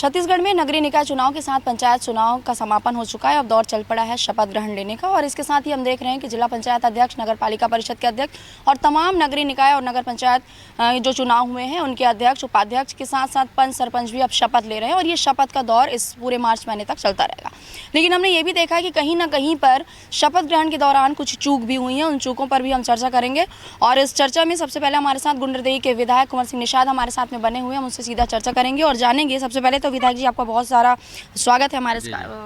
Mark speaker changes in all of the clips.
Speaker 1: छत्तीसगढ़ में नगरीय निकाय चुनाव के साथ पंचायत चुनाव का समापन हो चुका है। अब दौर चल पड़ा है शपथ ग्रहण लेने का और इसके साथ ही हम देख रहे हैं कि जिला पंचायत अध्यक्ष, नगर पालिका परिषद के अध्यक्ष और तमाम नगरीय निकाय और नगर पंचायत जो चुनाव हुए हैं उनके अध्यक्ष, उपाध्यक्ष के साथ साथ पंच, सरपंच भी अब शपथ ले रहे हैं और ये शपथ का दौर इस पूरे मार्च महीने तक चलता रहेगा। लेकिन हमने ये भी देखा है कि कहीं ना कहीं पर शपथ ग्रहण के दौरान कुछ चूक भी हुई हैं, उन चूकों पर भी हम चर्चा करेंगे। और इस चर्चा में सबसे पहले हमारे साथ गुंडरदेही के विधायक कुंवर सिंह निषाद हमारे साथ में बने हुए हैं, हम उनसे सीधा चर्चा करेंगे और जानेंगे। सबसे पहले तो विधायक जी, आपका बहुत सारा स्वागत है हमारे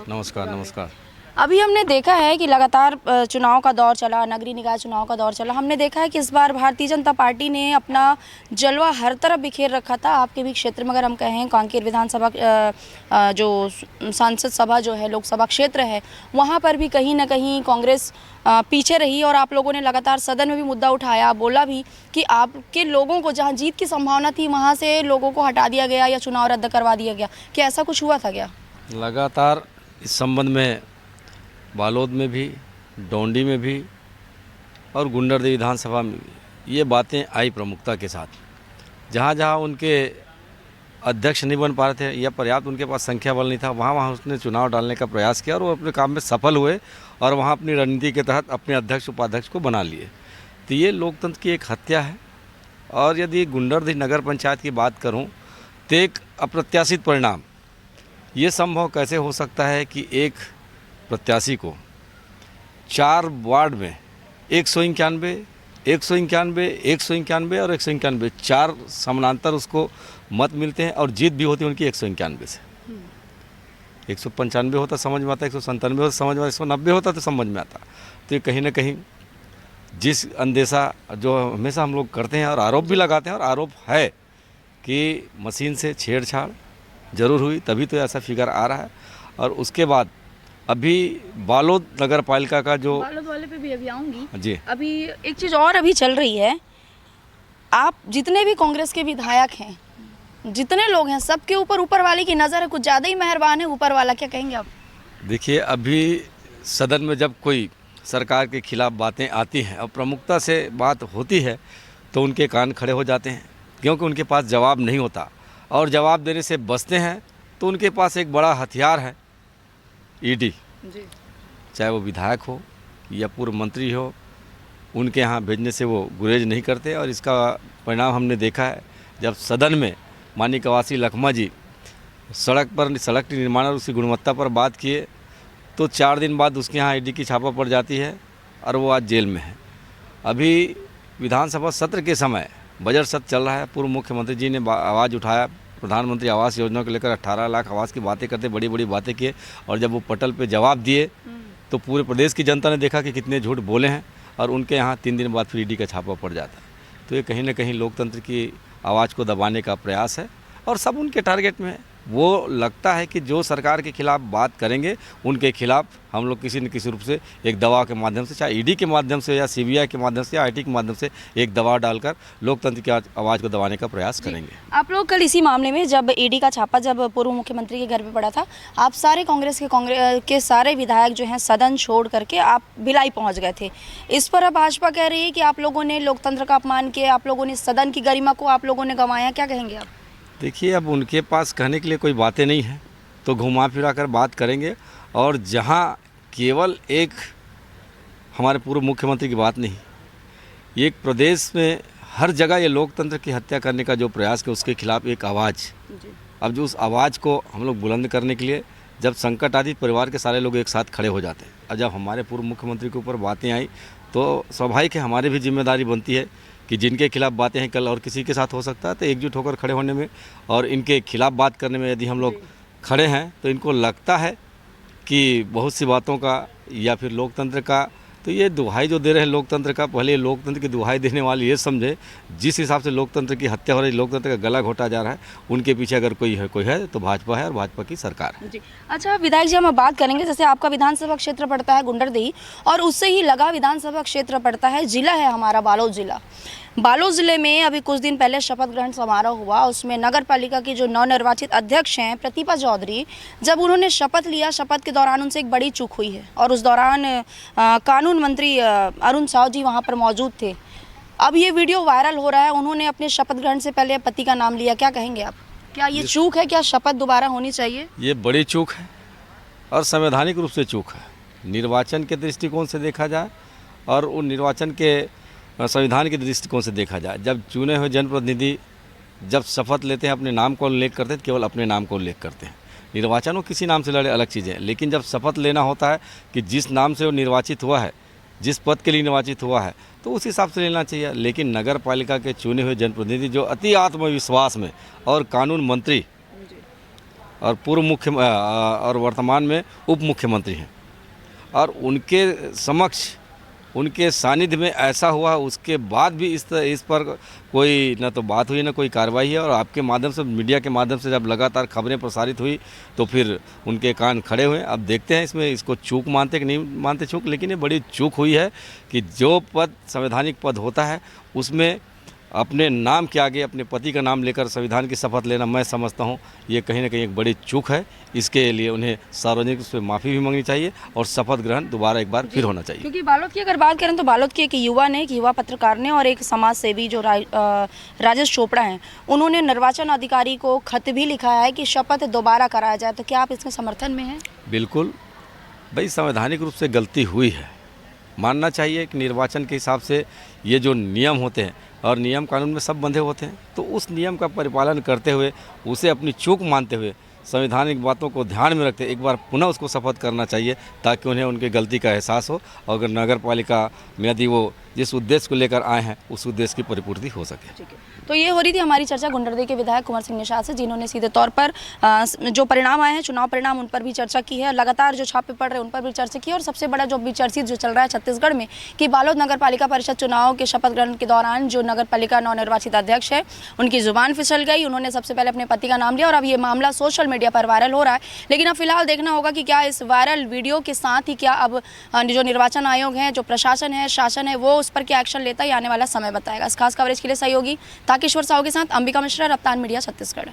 Speaker 2: नमस्कार। नमस्कार।
Speaker 1: अभी हमने देखा है कि लगातार चुनाव का दौर चला, नगरीय निकाय चुनाव का दौर चला। हमने देखा है कि इस बार भारतीय जनता पार्टी ने अपना जलवा हर तरफ बिखेर रखा था। आपके भी क्षेत्र में अगर हम कहें, कांकेर विधानसभा जो सांसद सभा जो है, लोकसभा क्षेत्र है, वहाँ पर भी कहीं ना कहीं कांग्रेस पीछे रही और आप लोगों ने लगातार सदन में भी मुद्दा उठाया, बोला भी कि आपके लोगों को जहाँ जीत की संभावना थी वहाँ से लोगों को हटा दिया गया या चुनाव रद्द करवा दिया गया। क्या ऐसा कुछ हुआ था क्या?
Speaker 2: लगातार इस संबंध में बालोद में भी, डोंडी में भी और गुंडरदेही विधानसभा में भी ये बातें आई प्रमुखता के साथ। जहाँ जहाँ उनके अध्यक्ष नहीं बन पा रहे थे या पर्याप्त उनके पास संख्या बल नहीं था, वहाँ वहाँ उसने चुनाव डालने का प्रयास किया और वो अपने काम में सफल हुए और वहाँ अपनी रणनीति के तहत अपने अध्यक्ष, उपाध्यक्ष को बना लिए। तो ये लोकतंत्र की एक हत्या है। और यदि गुंडरदेही नगर पंचायत की बात करूँ तो एक अप्रत्याशित परिणाम ये संभव कैसे हो सकता है कि एक प्रत्याशी को 4 वार्ड में 191, 191, 191 और 191 4 समानांतर उसको मत मिलते हैं और जीत भी होती है उनकी 191 से। 195 होता समझ में आता, 197 होता समझ में आता, 190 होता तो समझ में आता। तो ये कहीं ना कहीं जिस अंदेशा जो हमेशा हम लोग करते हैं और आरोप भी लगाते हैं, और आरोप है कि मशीन से छेड़छाड़ ज़रूर हुई, तभी तो ऐसा फिगर आ रहा है। और उसके बाद अभी बालोद नगर पालिका का जो
Speaker 1: बालोद वाले पे भी अभी आऊँगी
Speaker 2: जी।
Speaker 1: अभी एक चीज़ और अभी चल रही है, आप जितने भी कांग्रेस के विधायक हैं, जितने लोग हैं, सबके ऊपर वाले की नज़र है, कुछ ज़्यादा ही मेहरबान है ऊपर वाला। क्या कहेंगे आप?
Speaker 2: देखिए, अभी सदन में जब कोई सरकार के खिलाफ बातें आती हैं और प्रमुखता से बात होती है तो उनके कान खड़े हो जाते हैं, क्योंकि उनके पास जवाब नहीं होता और जवाब देने से बचते हैं। तो उनके पास एक बड़ा हथियार है, ईडी। चाहे वो विधायक हो या पूर्व मंत्री हो, उनके यहाँ भेजने से वो गुरेज नहीं करते। और इसका परिणाम हमने देखा है, जब सदन में माननीय कवासी लखमा जी सड़क के निर्माण और उसकी गुणवत्ता पर बात किए तो 4 दिन बाद उसके यहाँ ईडी की छापा पड़ जाती है और वो आज जेल में है। अभी विधानसभा सत्र के समय बजट सत्र चल रहा है, पूर्व मुख्यमंत्री जी ने आवाज़ उठाया, प्रधानमंत्री आवास योजना को लेकर 18 लाख आवास की बातें करते, बड़ी बड़ी बातें किए, और जब वो पटल पे जवाब दिए तो पूरे प्रदेश की जनता ने देखा कि कितने झूठ बोले हैं और उनके यहाँ 3 दिन बाद फिर ईडी का छापा पड़ जाता है। तो ये कहीं ना कहीं लोकतंत्र की आवाज़ को दबाने का प्रयास है और सब उनके टारगेट में है। वो लगता है कि जो सरकार के खिलाफ बात करेंगे उनके खिलाफ हम लोग किसी न किसी रूप से एक दबाव के माध्यम से, चाहे ईडी के माध्यम से या सीबीआई के माध्यम से या आईटी के माध्यम से, एक दबाव डालकर लोकतंत्र की आवाज़ को दबाने का प्रयास करेंगे।
Speaker 1: आप लोग कल इसी मामले में, जब ईडी का छापा जब पूर्व मुख्यमंत्री के घर पे पड़ा था, आप सारे कांग्रेस के सारे विधायक जो हैं सदन छोड़ करके आप भिलाई पहुंच गए थे। इस पर अब भाजपा कह रही है कि आप लोगों ने लोकतंत्र का अपमान किया, आप लोगों ने सदन की गरिमा को आप लोगों ने गंवाया। क्या कहेंगे आप?
Speaker 2: देखिए, अब उनके पास कहने के लिए कोई बातें नहीं है तो घुमा फिरा कर बात करेंगे। और जहां केवल एक हमारे पूर्व मुख्यमंत्री की बात नहीं, ये एक प्रदेश में हर जगह ये लोकतंत्र की हत्या करने का जो प्रयास किया, उसके खिलाफ एक आवाज़। अब जो उस आवाज़ को हम लोग बुलंद करने के लिए जब संकट आती, परिवार के सारे लोग एक साथ खड़े हो जाते हैं। और जब हमारे पूर्व मुख्यमंत्री के ऊपर बातें आई तो स्वाभाविक है हमारी भी जिम्मेदारी बनती है कि जिनके खिलाफ बातें हैं कल और किसी के साथ हो सकता है, तो एकजुट होकर खड़े होने में और इनके खिलाफ बात करने में यदि हम लोग खड़े हैं तो इनको लगता है कि बहुत सी बातों का या फिर लोकतंत्र का, तो ये दुहाई जो दे रहे हैं लोकतंत्र का, पहले लोकतंत्र की दुहाई देने वाले ये समझे जिस हिसाब से लोकतंत्र की हत्या हो रही है, लोकतंत्र का गला घोटा जा रहा है, उनके पीछे अगर कोई है तो भाजपा है और भाजपा की सरकार है।
Speaker 1: जी। अच्छा विधायक जी, हम अब बात करेंगे, जैसे आपका विधानसभा क्षेत्र पड़ता है गुंडरदेही और उससे ही लगा विधानसभा क्षेत्र पड़ता है, जिला है हमारा बालोद जिला। बालोद जिले में अभी कुछ दिन पहले शपथ ग्रहण समारोह हुआ, उसमें नगर पालिका की जो नवनिर्वाचित अध्यक्ष हैं प्रतिभा चौधरी, जब उन्होंने शपथ लिया, शपथ के दौरान उनसे एक बड़ी चूक हुई है और उस दौरान कानून मंत्री अरुण साव जी वहां पर मौजूद थे। अब ये वीडियो वायरल हो रहा है, उन्होंने अपने शपथ ग्रहण से पहले पति का नाम लिया। क्या कहेंगे आप? क्या ये चूक है? क्या शपथ दोबारा होनी चाहिए?
Speaker 2: ये बड़ी चूक है और संवैधानिक रूप से चूक है। निर्वाचन के दृष्टिकोण से देखा जाए और उन निर्वाचन के संविधान के दृष्टिकोण से देखा जाए, जब चुने हुए जनप्रतिनिधि जब शपथ लेते हैं अपने नाम को उल्लेख करते हैं, केवल अपने नाम को उल्लेख करते हैं। निर्वाचन वो किसी नाम से लड़े अलग चीज़ है, लेकिन जब शपथ लेना होता है कि जिस नाम से वो निर्वाचित हुआ है, जिस पद के लिए निर्वाचित हुआ है, तो उस हिसाब से लेना चाहिए। लेकिन नगर पालिका के चुने हुए जनप्रतिनिधि जो अति आत्मविश्वास में और कानून मंत्री और पूर्व मुख्य और वर्तमान में उप मुख्यमंत्री हैं, और उनके समक्ष उनके सानिध्य में ऐसा हुआ, उसके बाद भी इस पर कोई न तो बात हुई न कोई कार्रवाई है। और आपके माध्यम से, मीडिया के माध्यम से जब लगातार खबरें प्रसारित हुई तो फिर उनके कान खड़े हुए। अब देखते हैं इसमें इसको चूक मानते कि नहीं मानते चूक, लेकिन ये बड़ी चूक हुई है कि जो पद संवैधानिक पद होता है उसमें अपने नाम के आगे अपने पति का नाम लेकर संविधान की शपथ लेना, मैं समझता हूँ ये कहीं ना कहीं एक बड़ी चूक है। इसके लिए उन्हें सार्वजनिक रूप से माफ़ी भी मांगनी चाहिए और शपथ ग्रहण दोबारा एक बार फिर होना चाहिए।
Speaker 1: क्योंकि बालोद की अगर बात करें तो बालोद के एक युवा पत्रकार ने और एक समाज सेवी जो राजेश चोपड़ा हैं, उन्होंने निर्वाचन अधिकारी को खत भी लिखा है कि शपथ दोबारा कराया जाए। तो क्या आप इसके समर्थन में हैं?
Speaker 2: बिल्कुल भाई, संवैधानिक रूप से गलती हुई है, मानना चाहिए कि निर्वाचन के हिसाब से ये जो नियम होते हैं और नियम कानून में सब बंधे होते हैं, तो उस नियम का परिपालन करते हुए, उसे अपनी चूक मानते हुए, संवैधानिक बातों को ध्यान में रखते एक बार पुनः उसको शपथ करना चाहिए, ताकि उन्हें उनकी गलती का एहसास हो और अगर नगर पालिका में यदि वो जिस उद्देश्य को लेकर आए हैं उस उद्देश्य की परिपूर्ति हो सके।
Speaker 1: ठीक है, तो ये हो रही थी हमारी चर्चा गुंडरदेही के विधायक कुंवर सिंह निषाद से, जिन्होंने सीधे तौर पर जो परिणाम आए हैं, चुनाव परिणाम, उन पर भी चर्चा की है। लगातार जो छापे पड़ रहे हैं उन पर भी चर्चा की है। और सबसे बड़ा जो भी चर्चित जो चल रहा है छत्तीसगढ़ में कि बालोद नगर पालिका परिषद चुनाव के शपथ ग्रहण के दौरान जो नगर पालिका नवनिर्वाचित अध्यक्ष है, उनकी जुबान फिसल गई। उन्होंने सबसे पहले अपने पति का नाम लिया और अब ये मामला सोशल मीडिया पर वायरल हो रहा है। लेकिन अब फिलहाल देखना होगा कि क्या इस वायरल वीडियो के साथ ही क्या अब जो निर्वाचन आयोग है, जो प्रशासन है, शासन है, वो उस पर क्या एक्शन लेता है, आने वाला समय बताएगा। इस खास कवरेज के लिए सहयोगी ताकेश्वर साहू के साथ अंबिका मिश्रा, रफ्तार मीडिया, छत्तीसगढ़।